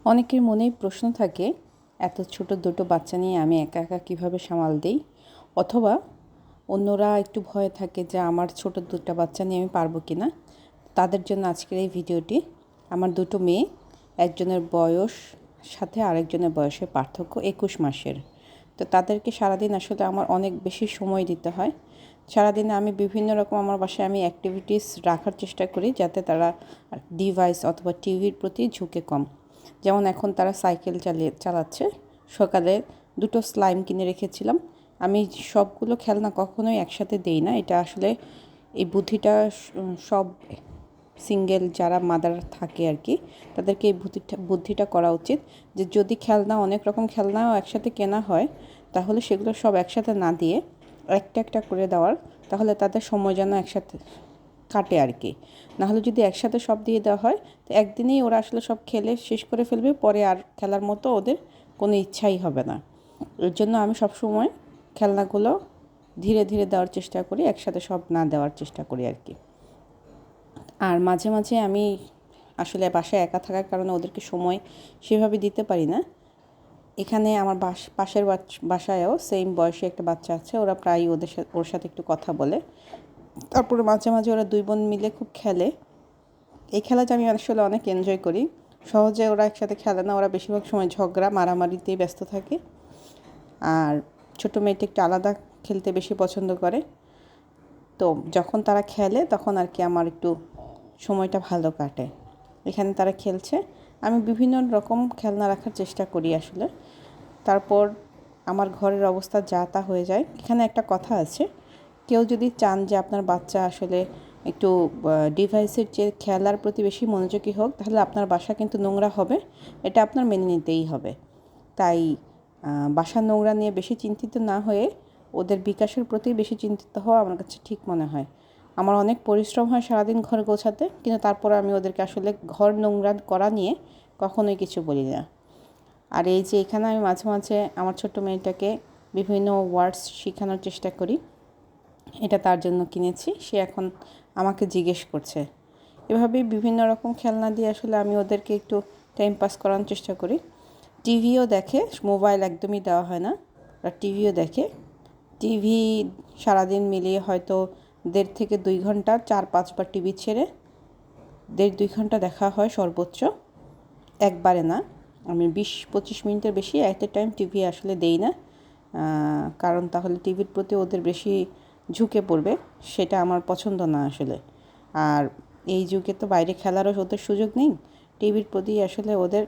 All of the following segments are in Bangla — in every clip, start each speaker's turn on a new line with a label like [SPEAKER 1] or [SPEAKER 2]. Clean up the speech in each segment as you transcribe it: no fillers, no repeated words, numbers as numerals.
[SPEAKER 1] অনেকের মনেই প্রশ্ন থাকে, এত ছোট দুটো বাচ্চা নিয়ে আমি একা একা কীভাবে সামাল দিই, অথবা অন্যরা একটু ভয়ে থাকে যে আমার ছোট দুটো বাচ্চা নিয়ে আমি পারবো কি না। তাদের জন্য আজকের এই ভিডিওটি। আমার দুটো মেয়ে, একজনের বয়স সাথে আরেকজনের বয়সের পার্থক্য 21 মাসের। তো তাদেরকে সারাদিন আসলে আমার অনেক বেশি সময় দিতে হয়। সারাদিনে আমি বিভিন্ন রকম আমার বাসায় আমি অ্যাক্টিভিটিস রাখার চেষ্টা করি যাতে তারা ডিভাইস অথবা টিভির প্রতি ঝুঁকে কম। যেমন এখন তারা সাইকেল চালাচ্ছে। সকালে দুটো স্লাইম কিনে রেখেছিলাম। আমি সবগুলো খেলনা কখনোই একসাথে দেই না। এটা আসলে এই বুদ্ধিটা সব সিঙ্গেল যারা মাদার থাকে আর কি, তাদেরকে এই বুদ্ধিটা করা উচিত যে যদি খেলনা অনেক রকম খেলনাও একসাথে কেনা হয়, তাহলে সেগুলো সব একসাথে না দিয়ে একটা একটা করে দেওয়ার, তাহলে তাদের সময় যেন একসাথে কাটে আর কি। নাহলে যদি একসাথে সব দিয়ে দেওয়া হয়, তো একদিনেই ওরা আসলে সব খেলে শেষ করে ফেলবে, পরে আর খেলার মতো ওদের কোনো ইচ্ছাই হবে না। এর জন্য আমি সবসময় খেলনাগুলো ধীরে ধীরে দেওয়ার চেষ্টা করি, একসাথে সব না দেওয়ার চেষ্টা করি আর কি। আর মাঝে মাঝে আমি আসলে বাসায় একা থাকার কারণে ওদেরকে সময় সেভাবে দিতে পারি না। এখানে আমার পাশের বাসায়ও সেম বয়সী একটা বাচ্চা আছে, ওরা প্রায়ই ওর সাথে একটু কথা বলে। তারপরে মাঝে মাঝে ওরা দুই বোন মিলে খুব খেলে। এই খেলাটা আমি আসলে অনেক এনজয় করি। সহজে ওরা একসাথে খেলে না, ওরা বেশিরভাগ সময় ঝগড়া মারামারিতেই ব্যস্ত থাকে। আর ছোটো মেয়েটি একটু আলাদা খেলতে বেশি পছন্দ করে। তো যখন তারা খেলে তখন আর কি আমার একটু সময়টা ভালো কাটে। এখানে তারা খেলছে, আমি বিভিন্ন রকম খেলনা রাখার চেষ্টা করি আসলে। তারপর আমার ঘরের অবস্থা যা তা হয়ে যায়। এখানে একটা কথা আছে, কেউ যদি চান যে আপনার বাচ্চা আসলে একটু ডিভাইসের চেয়ে খেলার প্রতি বেশি মনোযোগী হোক, তাহলে আপনার বাসা কিন্তু নোংরা হবে, এটা আপনার মেনে নিতেই হবে। তাই বাসা নোংরা নিয়ে বেশি চিন্তিত না হয়ে ওদের বিকাশের প্রতি বেশি চিন্তিত হওয়া আমার কাছে ঠিক মনে হয়। আমার অনেক পরিশ্রম হয় সারাদিন ঘর গোছাতে, কিন্তু তারপরে আমি ওদেরকে আসলে ঘর নোংরা করা নিয়ে কখনোই কিছু বলি না। আর এই যে এখানে আমি মাঝে মাঝে আমার ছোট্ট মেয়েটাকে বিভিন্ন ওয়ার্ডস শেখানোর চেষ্টা করি। এটা তার জন্য কিনেছি, সে এখন আমাকে জিজ্ঞেস করছে। এভাবেই বিভিন্ন রকম খেলনা দিয়ে আসলে আমি ওদেরকে একটু টাইম পাস করানোর চেষ্টা করি। টিভিও দেখে, মোবাইল একদমই দেওয়া হয় না। আর টিভিও দেখে। টিভি সারাদিন মিলিয়ে হয়তো 1.5 থেকে 2 ঘন্টা 4-5 বার টিভি ছেড়ে 1.5-2 ঘন্টা দেখা হয় সর্বোচ্চ, একবারে না। আমি 20-25 মিনিটের বেশি এট এ টাইম টিভি আসলে দেই না, কারণ তাহলে টিভির প্রতি ওদের বেশি ঝুঁকে পড়বে, সেটা আমার পছন্দ না আসলে। আর এই যুগে তো বাইরে খেলারও ওদের সুযোগ নেই, টিভির প্রতি আসলে ওদের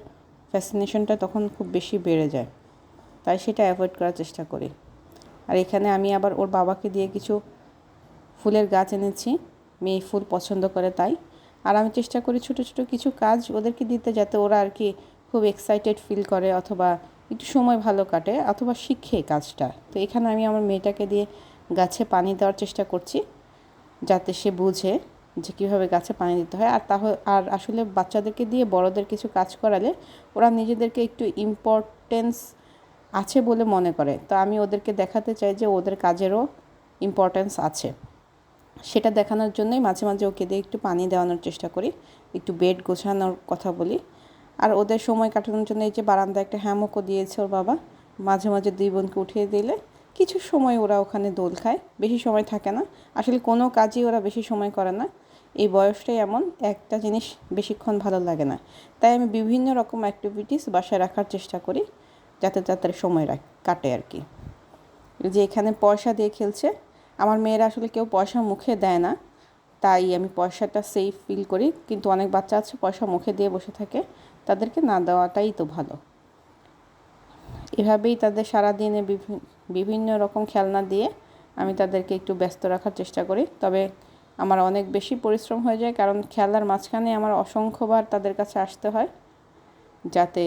[SPEAKER 1] ফ্যাসিনেশনটা তখন খুব বেশি বেড়ে যায়, তাই সেটা অ্যাভয়েড করার চেষ্টা করি। আর এখানে আমি আবার ওর বাবাকে দিয়ে কিছু ফুলের গাছ এনেছি, মেয়ে ফুল পছন্দ করে তাই। আর আমি চেষ্টা করি ছোটো ছোটো কিছু কাজ ওদেরকে দিতে, যাতে ওরা আর কি খুব এক্সাইটেড ফিল করে, অথবা একটু সময় ভালো কাটে, অথবা শিখে কাজটা। তো এখানে আমি আমার মেয়েটাকে দিয়ে গাছে পানি দেওয়ার চেষ্টা করছি, যাতে সে বুঝে যে কীভাবে গাছে পানি দিতে হয়। আর আসলে বাচ্চাদেরকে দিয়ে বড়দের কিছু কাজ করালে ওরা নিজেদেরকে একটু ইম্পর্টেন্স আছে বলে মনে করে। তো আমি ওদেরকে দেখাতে চাই যে ওদের কাজেরও ইম্পর্টেন্স আছে। সেটা দেখানোর জন্যই মাঝে মাঝে ওকে দিয়ে একটু পানি দেওয়ানোর চেষ্টা করি, একটু বেড গোছানোর কথা বলি। আর ওদের সময় কাটানোর জন্য এই যে বারান্দায় একটা হ্যামকও দিয়েছে ওর বাবা, মাঝে মাঝে 2 বোনকে উঠিয়ে দিলে কিছু সময় ওরা ওখানে দোল খায়, বেশি সময় থাকে না। আসলে কোনো কাজই ওরা বেশি সময় করে না, এই বয়সটাই এমন, একটা জিনিস বেশিক্ষণ ভালো লাগে না। তাই আমি বিভিন্ন রকম অ্যাক্টিভিটিস বাসায় রাখার চেষ্টা করি, যাতে তাড়াতাড়ি সময় কাটে আর কি। যে এখানে পয়সা দিয়ে খেলছে, আমার মেয়েরা আসলে কেউ পয়সা মুখে দেয় না, তাই আমি পয়সাটা সেফ ফিল করি। কিন্তু অনেক বাচ্চা আছে পয়সা মুখে দিয়ে বসে থাকে, তাদেরকে না দেওয়াটাই তো ভালো। এভাবেই তাদের সারাদিনে বিভিন্ন রকম খেলনা দিয়ে আমি তাদেরকে একটু ব্যস্ত রাখার চেষ্টা করি। তবে আমার অনেক বেশি পরিশ্রম হয়ে যায়, কারণ খেলার মাঝখানে আমার অসংখ্যবার তাদের কাছে আসতে হয়, যাতে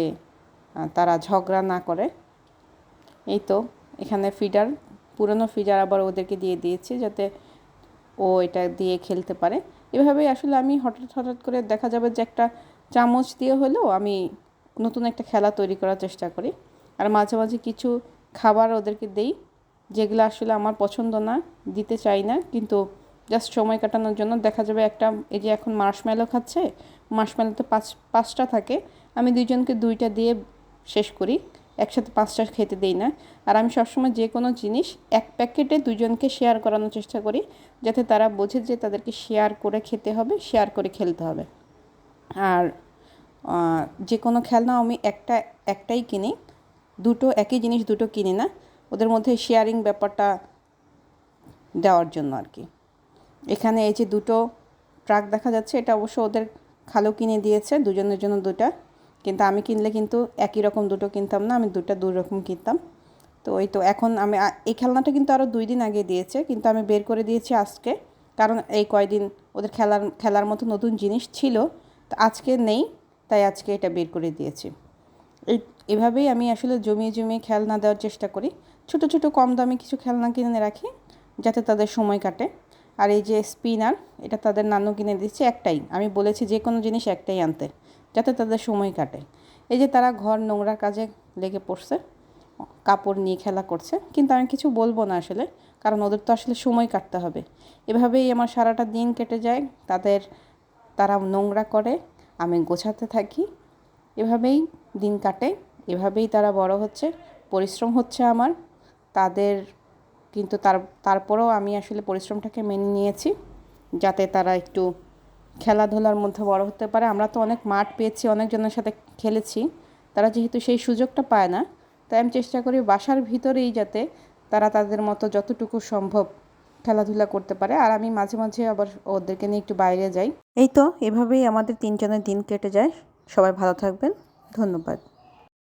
[SPEAKER 1] তারা ঝগড়া না করে। এই তো এখানে ফিডার, পুরনো ফিডার আবার ওদেরকে দিয়ে দিয়েছি, যাতে ও এটা দিয়ে খেলতে পারে। এভাবেই আসলে আমি হঠাৎ হঠাৎ করে দেখা যাবে যে একটা চামচ দিয়ে হলেও আমি নতুন একটা খেলা তৈরি করার চেষ্টা করি। আর মাঝে মাঝে কিছু খাবার ওদেরকে দেই, যেগুলো আসলে আমার পছন্দ না, দিতে চাই না, কিন্তু জাস্ট সময় কাটানোর জন্য। দেখা যাবে একটা, এই যে এখন মার্শমেলো খাচ্ছে, মার্শমেলোতে 5টা থাকে, আমি দুইজনকে দুইটা দিয়ে শেষ করি, একসাথে 5টা খেতে দেই না। আর আমি সবসময় যে কোনো জিনিস এক প্যাকেটে দুজনকে শেয়ার করানোর চেষ্টা করি, যাতে তারা বোঝে যে তাদেরকে শেয়ার করে খেতে হবে, শেয়ার করে খেলতে হবে। আর যে কোনো খেলনা আমি একটাই কিনি, দুটো একই জিনিস দুটো কিনি না, ওদের মধ্যে শেয়ারিং ব্যাপারটা দেওয়ার জন্য আর কি। এখানে এই যে দুটো ট্রাক দেখা যাচ্ছে, এটা অবশ্য ওদের খালু কিনে দিয়েছে দুজনের জন্য দুটা, কিন্তু আমি কিনলে কিন্তু একই রকম দুটো কিনতাম না, আমি দুই রকম কিনতাম। তো ওই তো এখন আমি এই খেলনাটা কিন্তু আরও 2 দিন আগে দিয়েছে, কিন্তু আমি বের করে দিয়েছি আজকে, কারণ এই কয়দিন ওদের খেলার মতো নতুন জিনিস ছিল, তো আজকে নেই, তাই আজকে এটা বের করে দিয়েছি। এভাবেই আমি আসলে জমিয়ে জমিয়ে খেলনা দেওয়ার চেষ্টা করি। ছোট ছোট কম দামি কিছু খেলনা কিনে রাখি, যাতে তাদের সময় কাটে। আর এই যে স্পিনার, এটা তাদের নানু কিনে দিচ্ছে একটাই, আমি বলেছি যে কোনো জিনিস একটাই আনতে, যাতে তাদের সময় কাটে। এই যে তারা ঘর নোংরার কাজে লেগে পড়ছে, কাপড় নিয়ে খেলা করছে, কিন্তু আমি কিছু বলবো না আসলে, কারণ ওদের তো আসলে সময় কাটতে হবে। এভাবেই আমার সারাটা দিন কেটে যায়, তারা নোংরা করে, আমি গোছাতে থাকি, এভাবেই দিন কাটে, এভাবেই তারা বড় হচ্ছে, পরিশ্রম হচ্ছে আমার তাদের। কিন্তু তারপরেও আমি আসলে পরিশ্রমটাকে মেনে নিয়েছি, যাতে তারা একটু খেলাধুলার মধ্যে বড় হতে পারে। আমরা তো অনেক মাঠ পেয়েছি, অনেকজনের সাথে খেলেছি, তারা যেহেতু সেই সুযোগটা পায় না, তাই আমি চেষ্টা করি বাসার ভিতরেই যাতে তারা তাদের মতো যতটুকু সম্ভব খেলাধুলা করতে পারে। আর আমি মাঝে মাঝে আবার ওদেরকে নিয়ে একটু বাইরে যাই। এই তো এভাবেই আমাদের 3 জনের দিন কেটে যায়। সবাই ভালো থাকবেন, ধন্যবাদ।